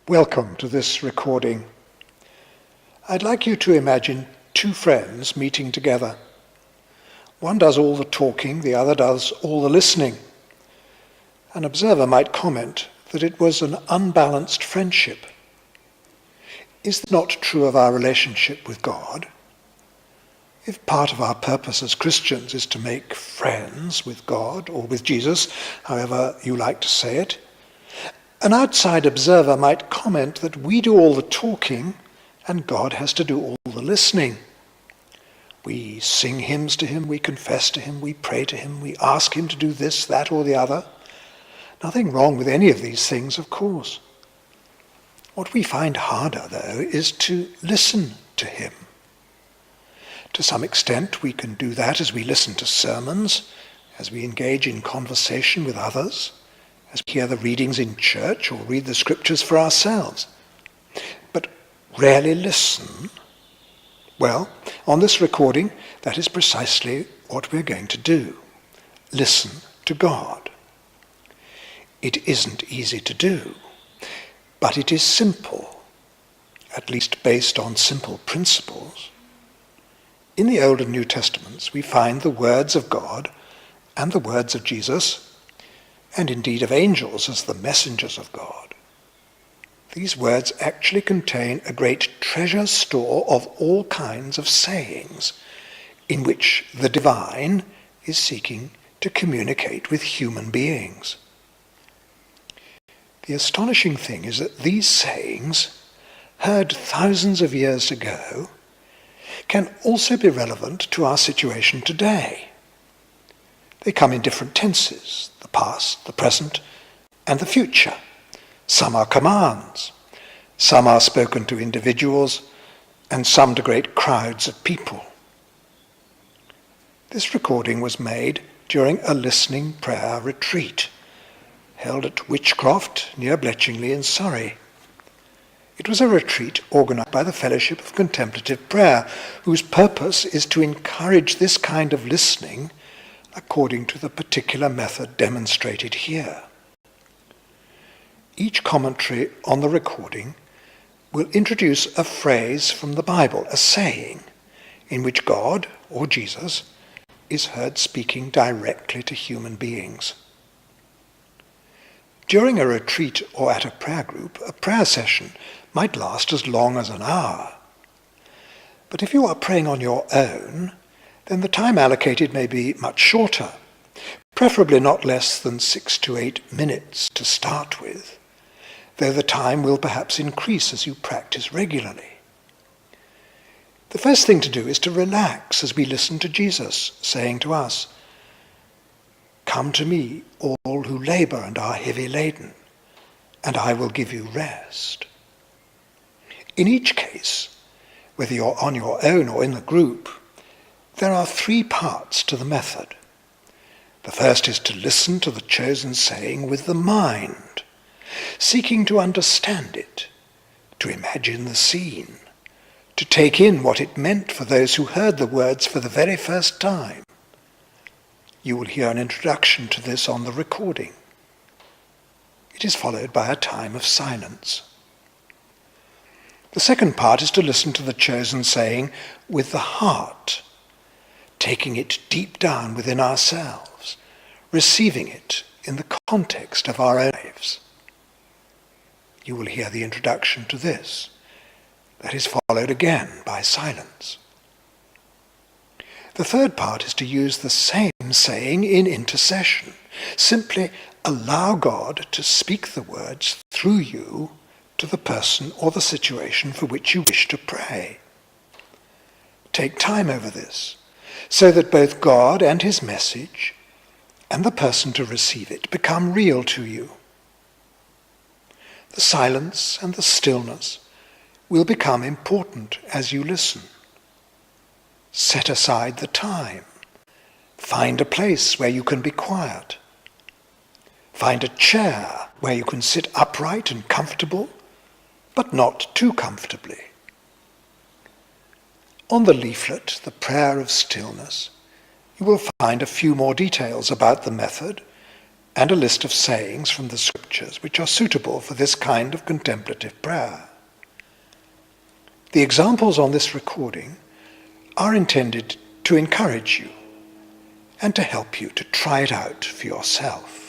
Welcome to this recording. I'd like you to imagine two friends meeting together. One does all the talking, the other does all the listening. An observer might comment that it was an unbalanced friendship. Is this not true of our relationship with God? If part of our purpose as Christians is to make friends with God or with Jesus, however you like to say it, an outside observer might comment that we do all the talking and God has to do all the listening. We sing hymns to him, we confess to him, we pray to him, we ask him to do this, that or the other. Nothing wrong with any of these things, of course. What we find harder, though, is to listen to him. To some extent we can do that as we listen to sermons, as we engage in conversation with others, as we hear the readings in church or read the scriptures for ourselves. But rarely listen. Well, on this recording, that is precisely what we're going to do. Listen to God. It isn't easy to do, but it is simple, at least based on simple principles. In the Old and New Testaments, we find the words of God and the words of Jesus, and indeed of angels as the messengers of God. These words actually contain a great treasure store of all kinds of sayings in which the divine is seeking to communicate with human beings. The astonishing thing is that these sayings, heard thousands of years ago, can also be relevant to our situation today. They come in different tenses, the past, the present, and the future. Some are commands, some are spoken to individuals, and some to great crowds of people. This recording was made during a listening prayer retreat held at Witchcroft near Bletchingley in Surrey. It was a retreat organised by the Fellowship of Contemplative Prayer, whose purpose is to encourage this kind of listening according to the particular method demonstrated here. Each commentary on the recording will introduce a phrase from the Bible, a saying, in which God, or Jesus, is heard speaking directly to human beings. During a retreat or at a prayer group, a prayer session might last as long as an hour. But if you are praying on your own, then the time allocated may be much shorter, preferably not less than 6 to 8 minutes to start with, though the time will perhaps increase as you practice regularly. The first thing to do is to relax as we listen to Jesus saying to us, "Come to me, all who labor and are heavy laden, and I will give you rest." In each case, whether you're on your own or in the group, there are 3 parts to the method. The first is to listen to the chosen saying with the mind, seeking to understand it, to imagine the scene, to take in what it meant for those who heard the words for the very first time. You will hear an introduction to this on the recording. It is followed by a time of silence. The second part is to listen to the chosen saying with the heart, taking it deep down within ourselves, receiving it in the context of our own lives. You will hear the introduction to this. That is followed again by silence. The third part is to use the same saying in intercession. Simply allow God to speak the words through you to the person or the situation for which you wish to pray. Take time over this, so that both God and his message and the person to receive it become real to you. The silence and the stillness will become important as you listen. Set aside the time. Find a place where you can be quiet. Find a chair where you can sit upright and comfortable, but not too comfortably. On the leaflet, The Prayer of Stillness, you will find a few more details about the method and a list of sayings from the scriptures which are suitable for this kind of contemplative prayer. The examples on this recording are intended to encourage you and to help you to try it out for yourself.